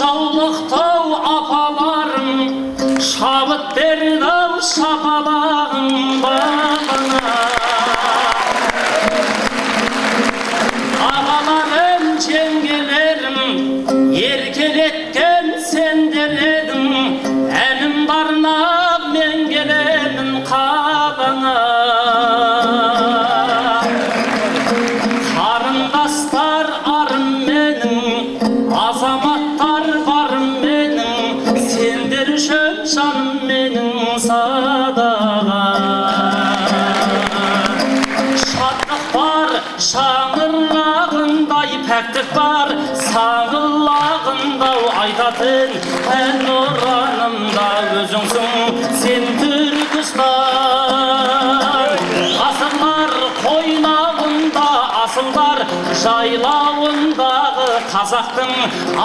жаулықтау апаларым, шабыт берді-ау шапалағым бағына. Ағаларым, жеңгелерім, еркелеткен сендер едің, әнім барына мен келемін қабаңа. Қарындастар арым менің, азаматтар барым менің, сендер үшін жаным менің садаға. Шаттық бар шаңырағындай, пәктік бар сағылағындау, айтатын ән ұранымда өзіңсің сен Түркістан. Ғасырлар қойнауында, асылдар жайлауындағы, қазақтың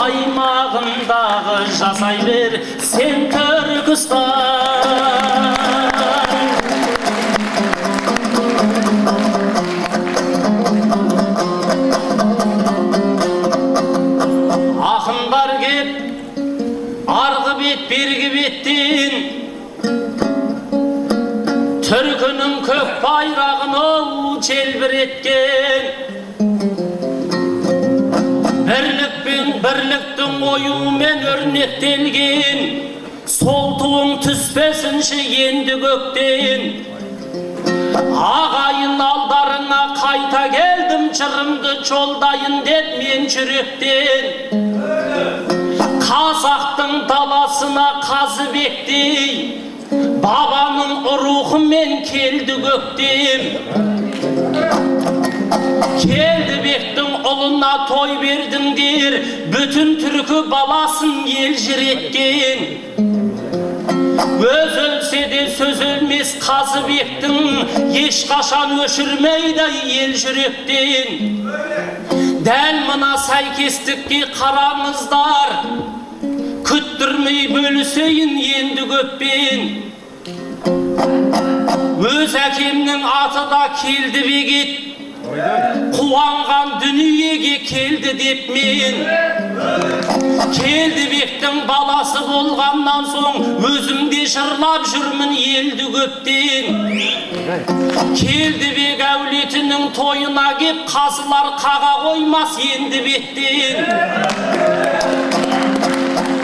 аймағындағы жасай бер сен Түркістан. Ақындар кеп арғы бет бергі беттен, түркінің көк байрағын ол желбіреткен. Бірлікпен бірліктің оюымен өрнектелген, сол туың түспесінші енді көктен. Ағайын алдарыңа қайта келдім, жырымды жолдайын деп мен жүректен. Қазақтың даласына Қазыбектей, бабаның рухымен келді көктем. Келдібектің ұлына той бердіңдер, бүтін түркі баласын ел жүреткен. Өз өлсе де сөз өлмес Қазыбектің, ешқашан өшірмейді ел жүректен. Дәл мына сәйкестікке қараңыздар, күттірмей бөлісейін енді көппен. Өз әкемнің аты да келді бегет, қуанған дүниеге келді деп мен. Келдібектің баласы болғаннан соң өзімде жырлап жүрмін елді көптен. Келдібек әулетінің тойына кеп қазылар қаға қоймас енді беттен.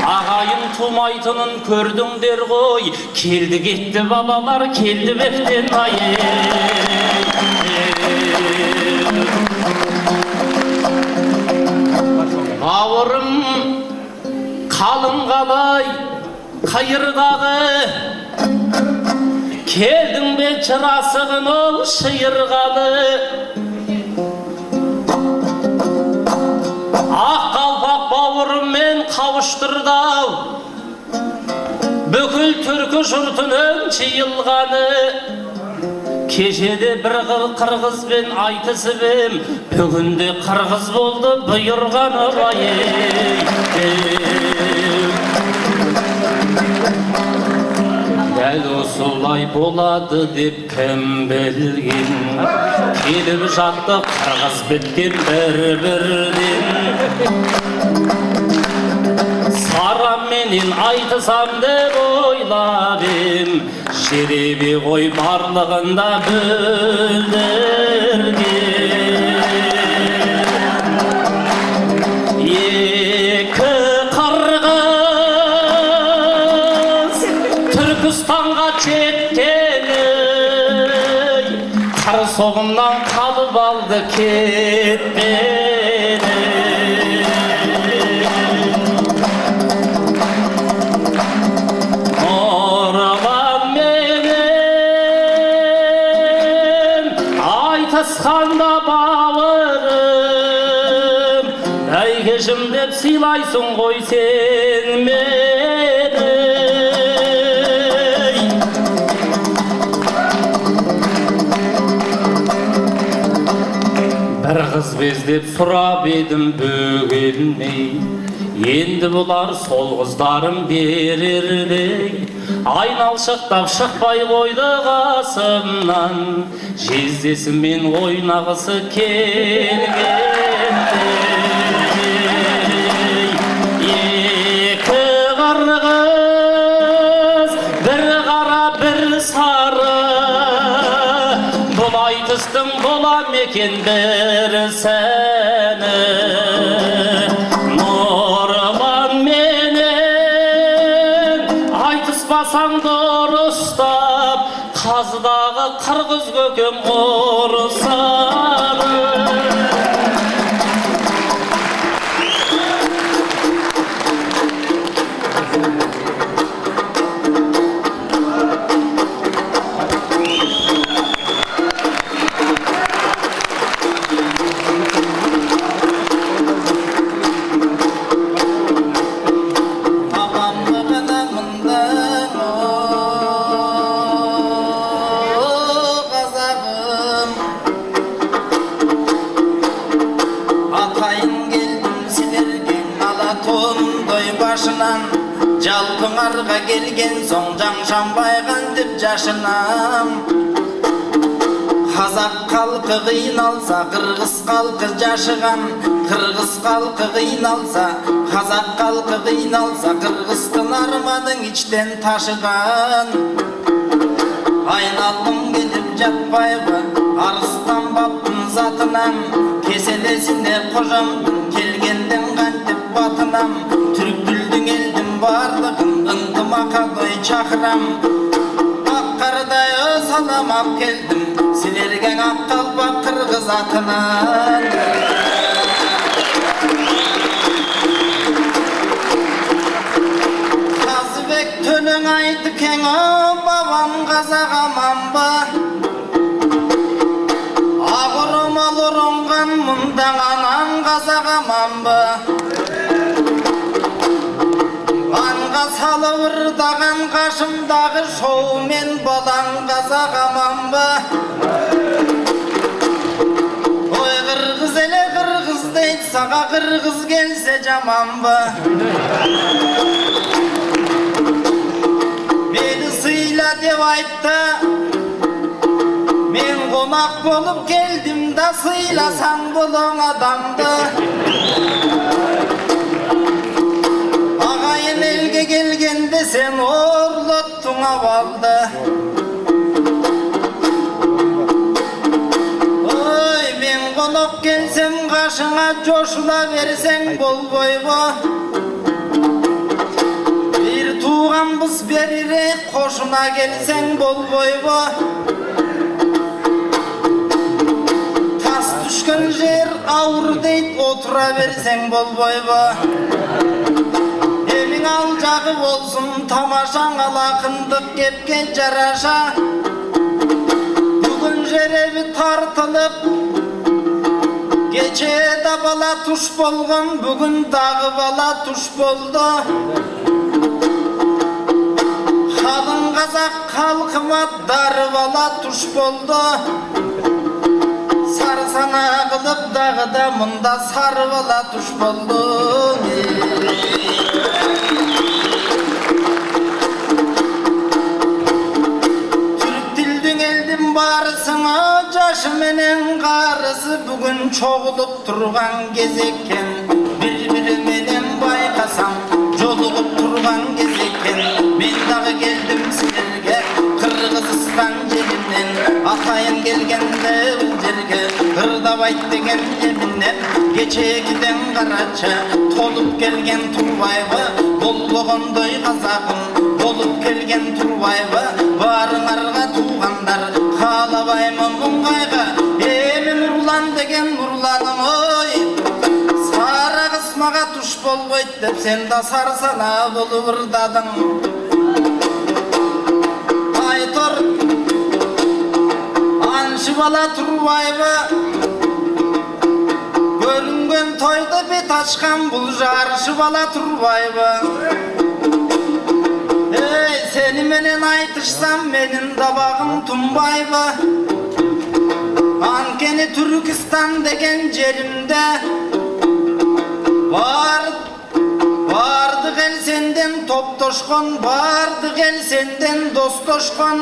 Ағайын тумайтынын көрдіңдер ғой, келді кетті балалар Келдібектен айы. Бауырым қалың қалай қайырдағы, келдің бе жырасығын ол шиырғалы. Ақ қалпақ бауырыммен қауыштырдау, бүкіл түркі жұртының жиылғаны. Кешеде бір қырғызбен айтысып ем, бүгінде қырғыз болды бұйырғаны бай. Дәл осылай болады деп кім білген, келіп жатты қырғыз біткен бір-бірден. Сараменен айтысам деп ойлап ем, жеребе ғой барлығында бүлдірген. Екі қырғыз Түркістанға жеткені, қыр соғымнан қалып алды кетпені. Айтысқанда бауырым, әйгешім деп сыйлайсың ғой сен мені. Бір қыз бездеп сұрап едім бөгелмей, енді бұлар сол қыздарым берердей. Айналшықтап шықпай қойды қасымнан, жездесімен ойнағысы келгендей. ekan bir seni Nurman menen aytıspasan durustap Kazıdağı kırgız göküm ursanı Jalpыңарға келген соң жаңшанбайған деп жашынам Қазақ халқы қиналса қырғыз халқы жашыған Қырғыз халқы қиналса қазақ халқы қиналса Қырғызстың арманың іштен ташыған Айналым келіп жатпайбы арыстан баптың затынан Кеселесіне қожамдың келгенден қантып батынам Түрік тілдің елдің барлығын ынтымаққа чақырам Ақ қардай саламап келдім сілерге ақ қалпақ қырғыз атынан Қазыбек төлің айты кең бабам қазақ аман ба Ағырымал ұрынған мұндаң анам қазақ аман ба Анға салып ырдаған қашымдағы шоумен балаң қазақ аман ба Ой қырғыз еле қырғыз дейді саға қырғыз келсе жаман ба Мені сыйла деп айтты Мен қонақ болып келдім да сыйласаң бұлың адамды Ағайын елге келгенде сен орлаттың абалды Ой, мен қонақ келсем қашыңа жошыла берсең болбойбы Bir туғанбыз берірек қошына келсең болбойбы Тас түшкен жер ауыр дейт отыра берсең болбойбы Елің ал жағы болсын тамашаң алақындық кепке жараша Бүгін жеребі тартылып Кече да бала туш болған бүгін дағы бала туш болды Қалың қазақ халқыма дары бала туш болды Сарсана қылып дағы да мұнда сары бала туш болды Барысыңа жашы менен қарысы бүгін çoğulup тұрған кез екен Bir-бiri менен байқасам жолығып тұрған кез екен Мен дағы келдім сіздерге Қырғызстан жерінен Атайын келгенде бұл жерге Қырдабайт деген жебінен Кечегіден қарача толып келген Турбайбы Болбоғындай қазағым болып келген Турбайбы Барыңарға туғандар қалабаймын мұңғайға Емін ұрлан деген ұрланым ой Сара қысмаға тұш болбойд деп сен да сарсана болып ұрдадың Айтор аншы бала Турбайбы Көрінген тойды бет ашқан бұл жаршы бала Турбайбы Ey seni menen айтышсам менің дабағым тұнбайбы Анкені Түркістан деген жерімде Бардық ел сенден топтошқан Бардық ел сенден достошқан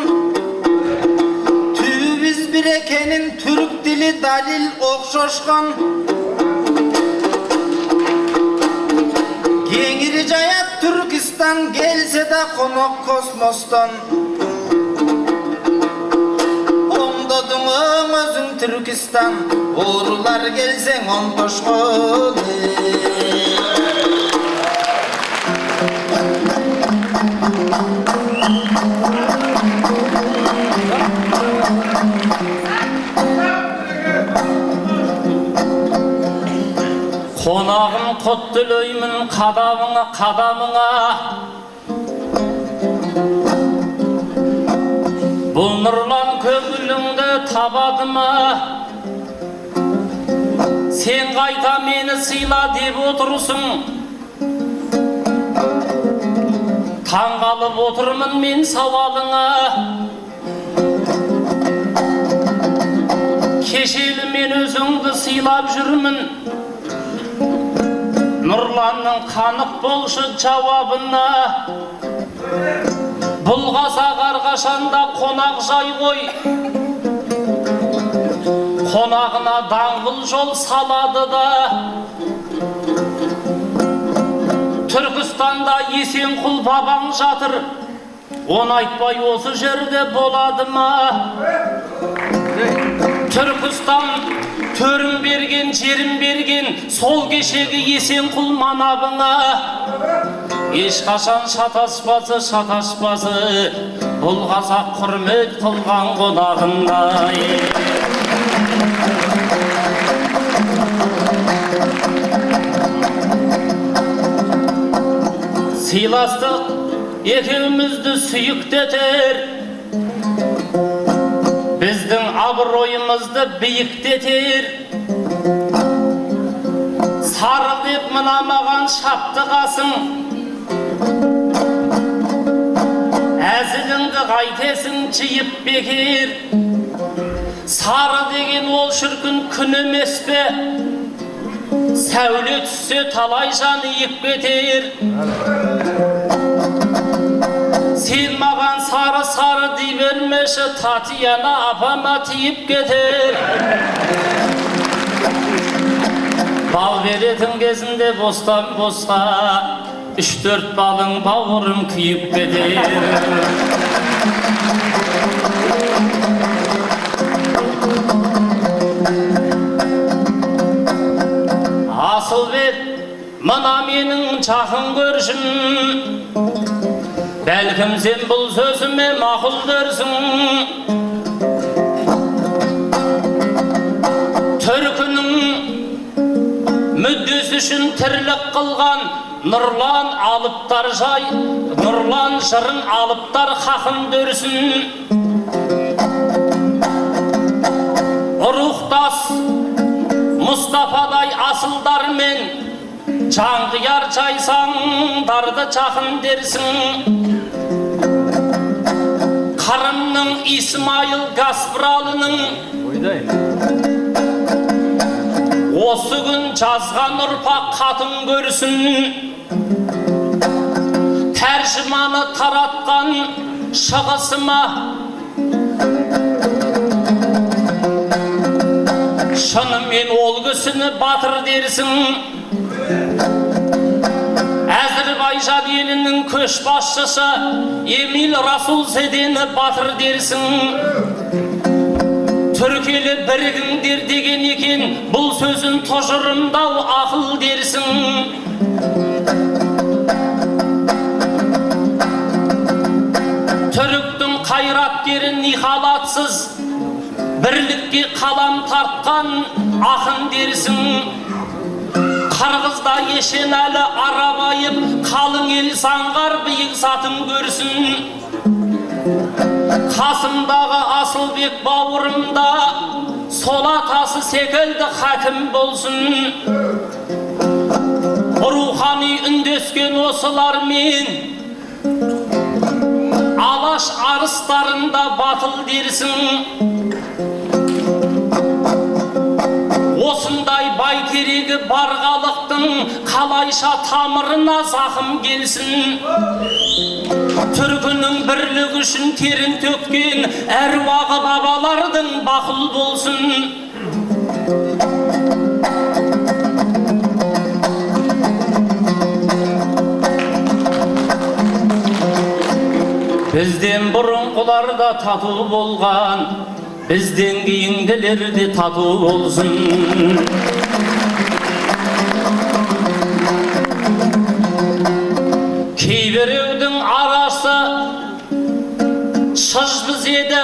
Түбіз бір екенін түрік тілі далил оқшошқан Кеңірі жаят Түркістан келсе де қонақ космостан Оңдодуң өзүң Түркістан, Оорулар келсең онтошкон. Қонағым құттілеймін қадамыңа. Бұл нұрлан көңіліңді табады ма? Сен қайта мені сыйла деп отырсың. Таңғалып отырмын мен сауалыңа. Кешелі мен өзіңді сыйлап жүрмін. Нұрланның қанық болшы жауабына. Бұл қазақ әрқашанда қонақ жай ғой. Қонағына даңғыл жол салады да. Түркістанда Есенқұл бабаң жатыр. Оны айтпай осы жерде болады ма? Түркістан төрін берген, жерін берген, сол кешегі Есенқұл манабыңа. Ешқашан шатаспасы, бұл қазақ құрмет қылған қонағындай. Сыйластық екеумізді сүйіктетер, біздің абыройымызды биіктетер. Сары деп мына маған шапты қасың, әзіліңді қайтесің жиып бекер. Сары деген ол шіркін күн емес пе? Сәуле түссе талай жан иіп кетер. Сен маған сары дей бермеші, Татьяна апама тиіп кетер. Бал беретін кезінде бостан босқа, 3-4 балың бауырым күйіп кетер. Асылбек, мына менің жақын көршім. Бәлкім сен бұл сөзіме мақұл дерсің. Түркінің мүддесі үшін тірлік қылған Нұрлан алыптар жай, Нұрлан жырын алыптар хақын дөрсін. Рухтас Мұстафадай асылдармен жаңғияр жайсаңдарды жақын дерсің. Қырымның Исмайыл Гаспралының осы күн жазған ұрпақ қатын көрсін. Тәржіманы таратқан шығысыма шынымен ол кісіні батыр дерсің. Әзірбайжан елінің көшбасшысы Эмиль Расулзедені батыр дерсің. Түркелі бірігіңдер деген екен, бұл сөзін тұжырымдау ақыл дерсің. Түріктің қайраткері нихалатсыз бірлікке қалам тартқан ақын дерсің. Қырғызда Ешенәлі арабайып, қалың ел саңғар биік сатын көрсін. Қасымдағы Асылбек бауырымда сол атасы секілді хакім болсын. Рухани үндескен осылармен алаш арыстарында батыл дерсің. Осындай байтерегі бар халықтың қалайша тамырына зақым келсін. Түркінің бірлігі үшін терін төккен әруағы бабалардың бақыл болсын. Бізден бұрынғыларда тату болған, bizden keyingileri tadı olsun. Keybireudun arası şış biz edi,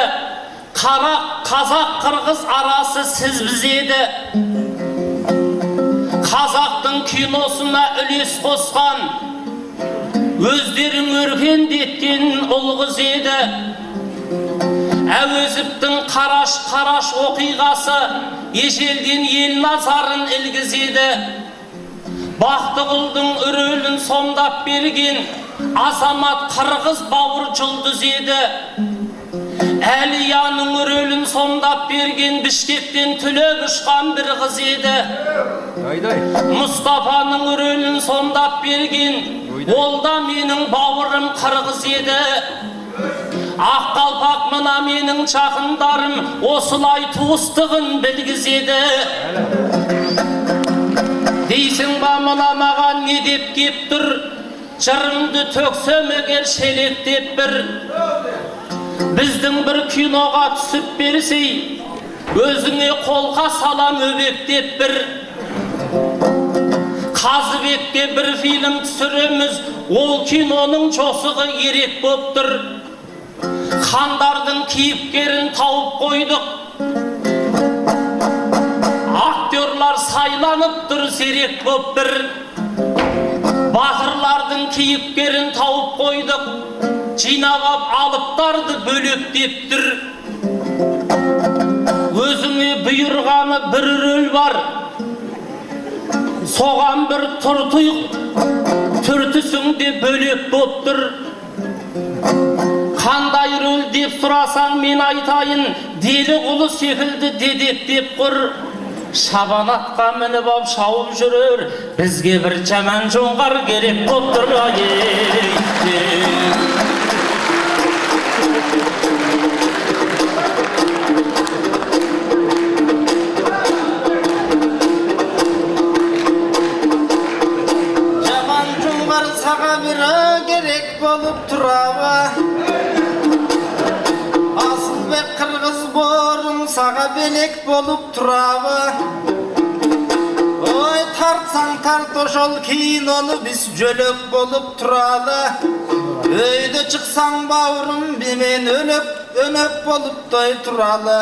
Kazak Kırgız arası siz biz edi. Kazaktın kinosuna üles koskan, özlerin örgen detken olğuz edi. Әуезовтің қараш оқиғасы ешелден ел назарын ілгіз еді. Бақтығұлдың үрөлін сомдап берген азамат қырғыз бауыр жұлдыз еді. Әлияның үрөлін сомдап берген Бішкектен түлеп ұшқан бір қыз еді. Мұстафаның үрөлін сомдап берген ол да менің бауырым қырғыз еді. Ақ қалпақ мына менің жақындарым осылай туыстығын білгізеді. Дейсің ба мына маған не деп кеп тұр, жырымды төксем егер шелектеп бір. Біздің бір киноға түсіп берсей, өзіңе қолға салам өбектеп бір. Қазыбекке бір фильм түсіреміз, ол киноның жосығы ерек боп тұр. Хандардың кейіпкерін тауып қойдық, актерлар сайланып тұр серек боп бір. Батырлардың кейіпкерін тауып қойдық, жинап алыптарды бөлектеп тұр. Өзіңе бұйырғаны бір рөл бар, соған бір түртісіңде бөлек боп тұр. Қандай рөл деп сұрасаң мен айтайын, делі құлы секілді дедектеп құр. Шабан атқа мініп ап шауып жүрер, бізге бір жаман жоңғар керек боп тұр. Жаман жоңғар саға бірі керек болып тұрабы. Қырғыз борын саға белек болып тұрабы. Ой, тартсаң тарт ошол киноны біз жөлөк болып тұралы. Өйді шықсаң бауырым бимен өнөп болып той тұралы.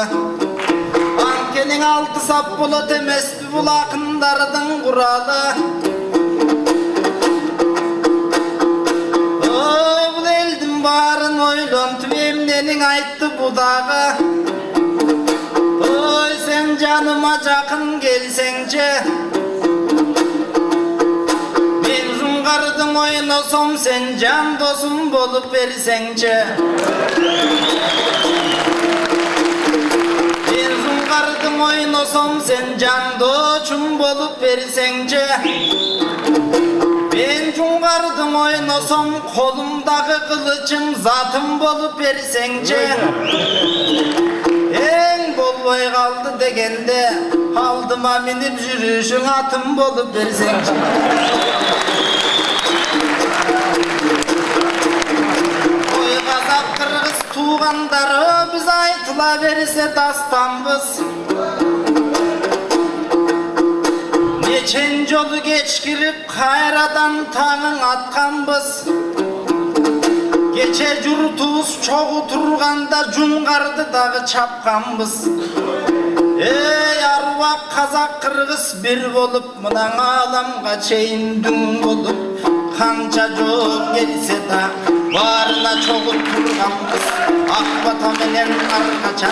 Анкенің алты сап болот емеспі бұл ақындардың құралы. Ой, бұл елдің барын ойлонтып емненің айтты бұдағы. Ой, сен жаныма жақын келсеңші, мен жоңғардың ойнасам, сен жан досым болып берсеңші. Мен жоңғардың ойнасам, сен жан досым болып берсеңші. Мен жоңғардың ойнасам, қолымдағы қылычым затым болып берсеңші. Ең болбай қалды дегенде, алдыма мініп жүрішің атым болып берсеңші. Ой, қазақ қырғыз туғандары біз айтыла берсе дастанбыз. Нечен жолы кешкіріп қайрадан таңын атқанбыз. Geçe jurtubuz çoğu turganda Jungardı дағы çapkanbız. Ey arvaq Kazak Kırgız bir bolup, mınan alamga çeyin dün bolup, kança çok gelse da barına çoğu turganbız. Akbata menen argaça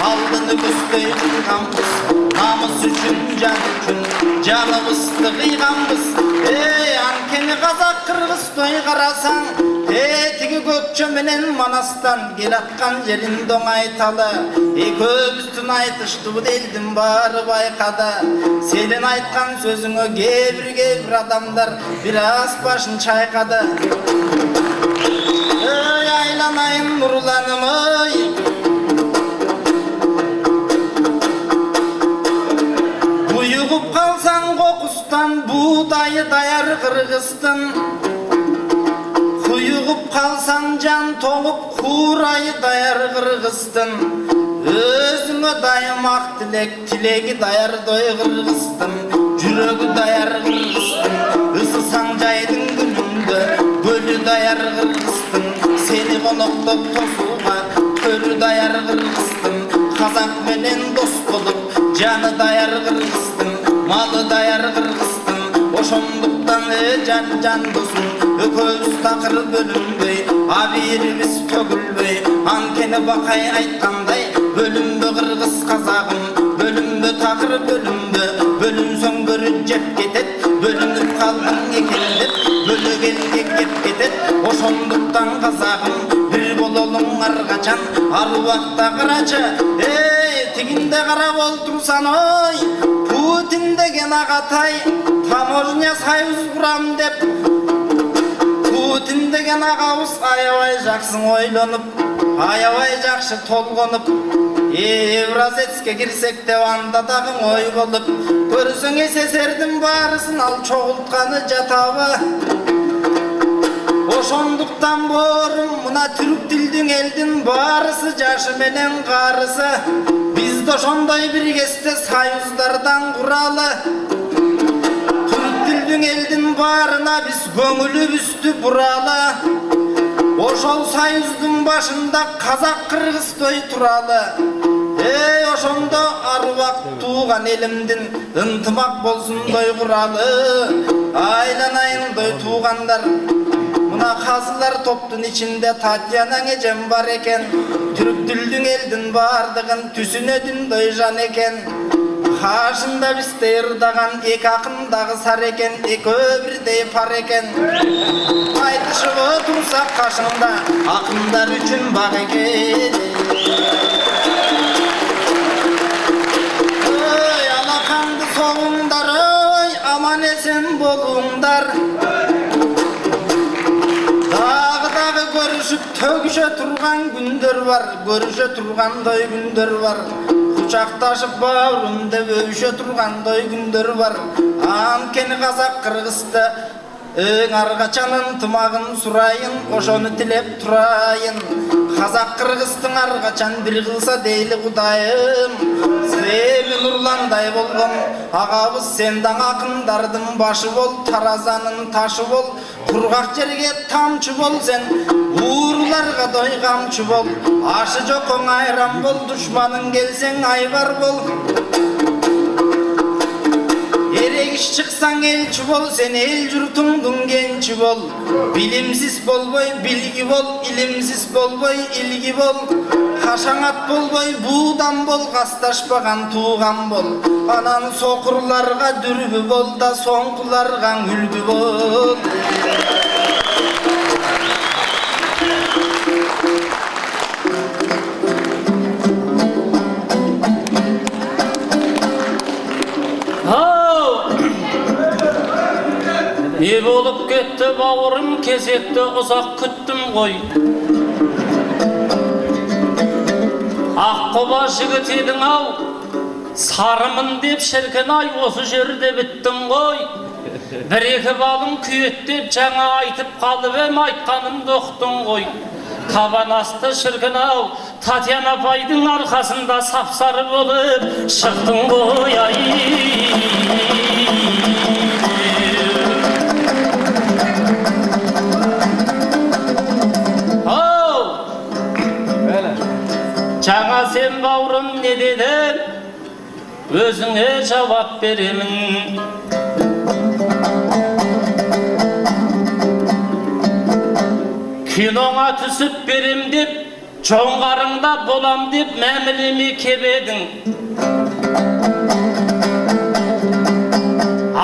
aldını göstey turganbız. Namus üçün can üçün canımızdı kıyganbız. Ey ankeni Kazak Kırgız toy karasan, tigi kökçü menen Manastan gelatkan jerin doңaytalı. Köbüstün aytıştı bu deldim bari baykadı. Senin aytkan sözüngö gebir adamlar biraz başın çaykadı. Ey aylanayın nurlanım ey, uyugup kalsan kokustan buğdayı dayar Kırgız'tın. Uyugup kalsan can toğup kurayı dayar Kırgız'tın. Özüne dayamak dilek, tilegi dayar doy Kırgız'tın, jürögü dayar Kırgız'tın. Isısan jaydın gününde, bölü dayar Kırgız'tın. Seni konoklop tosuğa, körü dayar Kırgız'tın. Kazak menen dost bolup, canı dayar Kırgız'tın. Malı dayar Kırgız'tın. Oşonduktan can dosun, ököz takır bölünbey, abirimiz tөгülbey. Ankeni bakay aytkanday, bölünbö Kırgız kazagım, bölünbö takır bölünbö. Bölünsöň börü jep ketet, bölünüp kaldın ekendep, bölögelge kep ketet. Oşonduktan kazagım, bir bolalım argaçan, arubakta kıraçı. Tiginde karab oltursan oy, Putin degen agatay, Tamojnya sayız kuram dep. Putin degen agabız ayabay jaksın oylanyp, ayabay jakşı tolgonup. Evrazetske girsek de anda dagın oy bolup, görüsöň SSR'din barısın al çoğultkanı jataba. Oşonduktan borum muna Türk dildin eldin barısı, jaşı menen garısı. Biz de şonday bir keste sayızlardan kuralı. Türk dildin eldin barına biz göngülübüstü buralı. Oşol sayızdın başında Kazak Kırgız doy turalı. Oşonda arvak tuğan elimdin ıntımak bolsun doy kuralı. Aylanayın doy tuğandar. Muna kazılar toptun içinde Tatyana'nın ecem var eken. Türk dildin eldin bardığın tüsünödün doyjan eken. Haşında biz teyirdagan ek akındağı sar eken, ek öbirdeyi par eken. Aytışıp otursak kaşında akınдар üçün bak eken. Oy alakandı soğundar, oy aman esen bolundar. Görüşüp tögüşe turgan gündür var, görüşe turganday gündür var. Kucaktaşıp bağrımda öpüşe turganday gündür var. Ankeni Kazak Kırgız'da argaçanın tımagın surayın, oşonu tilep turayın. Kazak Kırgız'tın argaçan bir kılsa deyli kudayım. Seni nurlanday bolgum, agabız sendan akındardın başı bol, tarazanın taşı bol. Kurgak jerge tamçı bol sen, uğurlarga doy gamçı bol. Aşı jokon ayran bol, düşmanın gelsen aybar bol. Erek iş çıksan elçi bol, sen el jurtundun gençi bol. Bilimsiz bolboy bilgi bol, ilimsiz bolboy ilgi bol. Haşaŋat bolboy buğdan bol, kastaşpagan tuğan bol. Anan sokurlarga dürbü bol da soňkularga ülgü bol. Ne bolup ketdi bawurym, kesekde uzak küttüm goy. Akkoba jigit ediň aw, sarımın dep şerken ay osu jerde bittim goy. Bir-iki balım küyet dep jaňa aytyp kalyp aytkanymdy oktun goy. Taban asty şirkin aw, Tatyana apaýdyň arkasında sapsarı bolup çykdyň goy ay. Jaňa sen bawrym ne dedin? Özüňe jawap beremin. Kinoňa tüsüp berim dep, çoňgaryňda bolam dep mämilemi kebediň.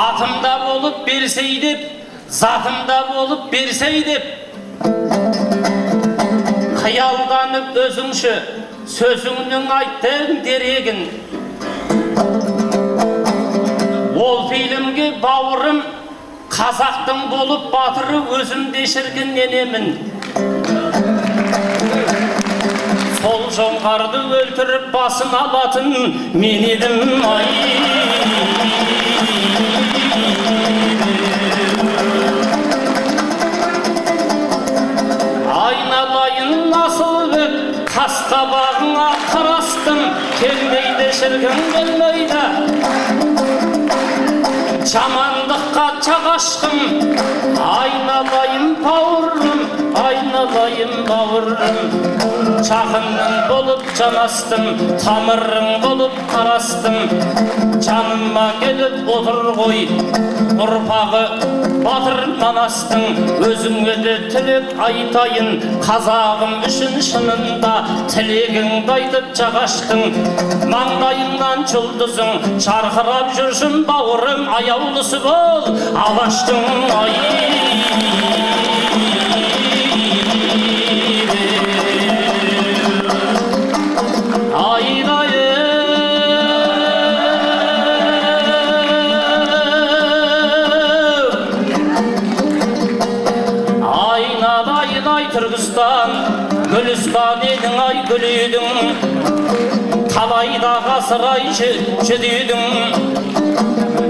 Atymda bolup bersey dep, zatymda bolup bersey dep. Kıyaldanyp özüňşe sözüňden aýtdyň deregin. Ol filmge bawrym Kazak'tan bolup batyry özüm deşirgin enemin. Sol joňgardy öldürüp basın alatyn men edim ay. Aynalayın nasıl bir kastabağına karastın. келмейді шіркін келмейді жамандыққа чағашқым айналайын бауырым айналайын бауырым жақының болып жанастым тамырың болып қарастым жаныма келіп отыр ғой ұрпағы батыр манастың өзіңе де тілек айтайын қазағым үшін шынында тілегіңді айтып жағашқың маңдайыңнан жұлдызың жарқырап жүрсін бауырым аяулысы бол алаштың Түркістан, Гүлістан едің ай гүледің Талайда ғасырай жүдедің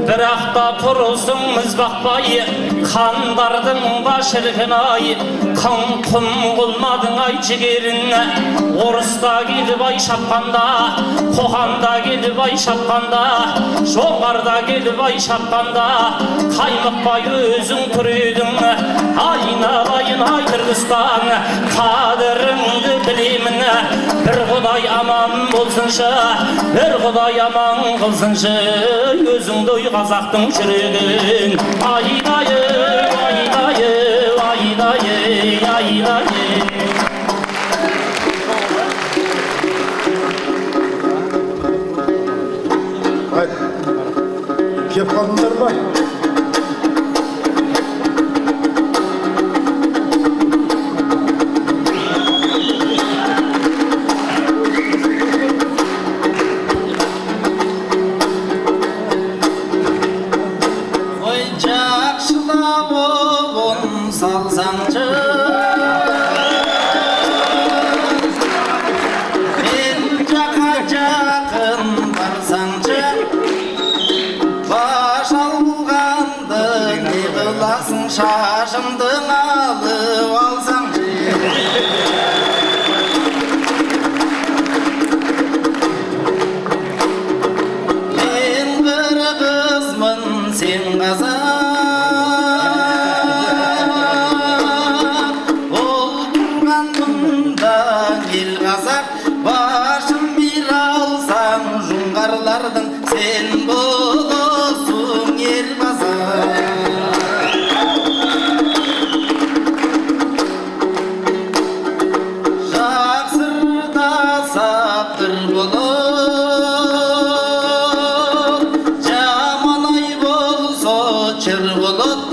Бірақ та тұрысың мізбақпай Қандардың ба шіркін ай Құм қылмадың ай жігерін Орыста келіп ай шапқанда Қоқанда келіп ай шапқанда Жоңғарда келіп ай шапқанда Қаймықпай өзің түредің Айналайын ай Түркістан Қадіріңді білемін Бір Құдай аман болсыншы Бір Құдай аман қылсыншы Өзіңді ой қазақтың жүрегін Айдайы, айдайы, айдайы, айдайы Кеп қалдыңдар ма? Ой, жақшылап обын салсаңшы Мен жаққа жақын барсаңшы Баш алғанды не қыласың шашымдың алып алсаңшы Мен бір қызмын сен қазақ Ол тұрған мұнда ел қазақ Башын бір алсаң жұңғарлардың Сен болысың ер қазақ Жақсырда саптыр болып Жаманай болса чыр болып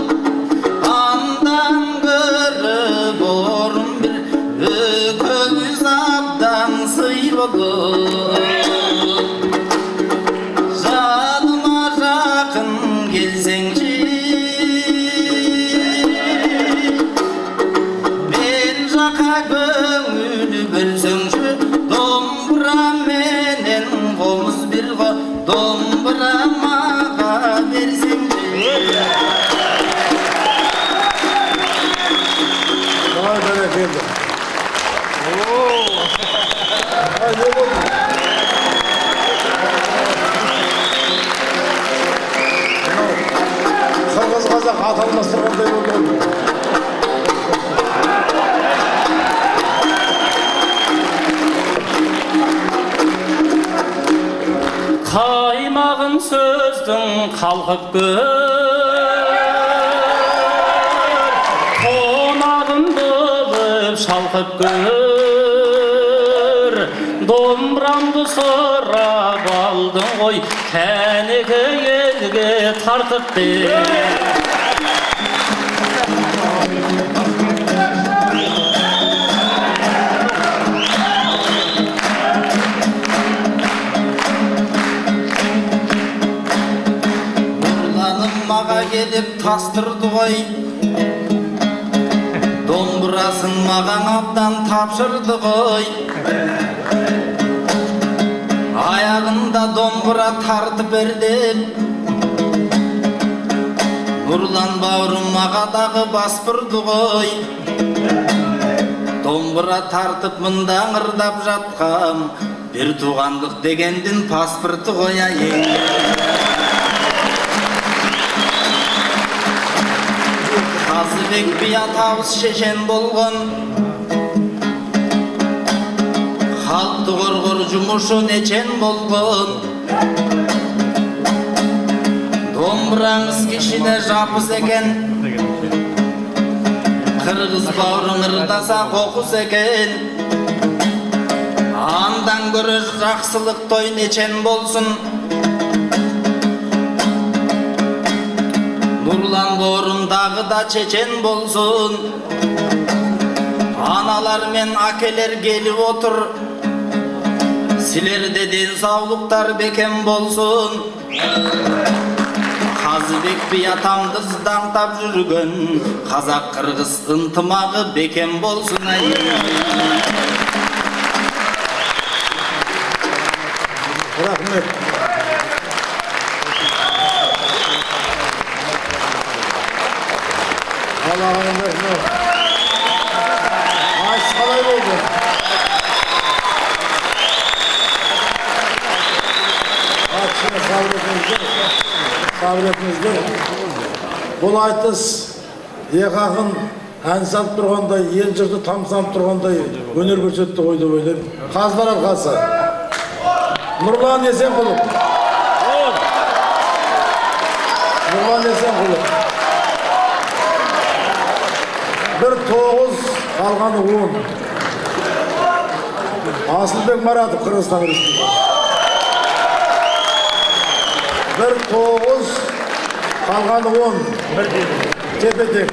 Андан көріп орын бір Көз абдан сый болып Жаныма жақын келсеңші Мен жаққа көңіл бөлсеңші Домбыра менен қомыз бір ғо Домбыра маға берсеңші Ай, бәрекелді. Ай, не болды? Қырғыз қазақ аталмастырғандай болды. Қаймағын сөздің қалқып көр Қонағын болып шалқып көр Домбырамды сұрап алдың ғой Кәнекі елге тартып бер Маға келіп тастырды ғой Домбырасын маған абдан тапшырды ғой Аяғында домбыра тартып бердім Нұрлан бауырым маға дағы бас бұрды ғой домбыра тартып мында ырдап жатқам, бір туғандық дегендin паспорты қояйын. Қазыбек би атабыз шешен болған, халықты қорғыр жұмышы нечен болған. Домбыраңыз кишине жапыз екен, қырғыз бауырың ырдаса қоқыс екен. Андан көрі жақсылық той нечен болсын. Нұрлан бауырындағы да чечен болсын. Аналар мен акелер келіп отыр, сілерде денсаулықтар бекем болсын. Қазыбек би атамды даңтап жүрген, қазақ қырғыз ынтымағы бекем болсын. Рахмет. Allah'ın rahmet. Aç kalay oldu. Açın sabretіңіздер. Бұл айтыс еқағын ән салып тұрғандай, ел жұрты тамсанып тұрғандай өнер көрсетті ғой деп ойлаймын. Қазылар алқасы. Нұрлан Есенқұлов. Нұрлан Есенқұлов. 1-9, қалғаны 10. Асылбек Маратов, Қырғызстан Республикасы. 1-9, қалғаны 10. Тепе-теп.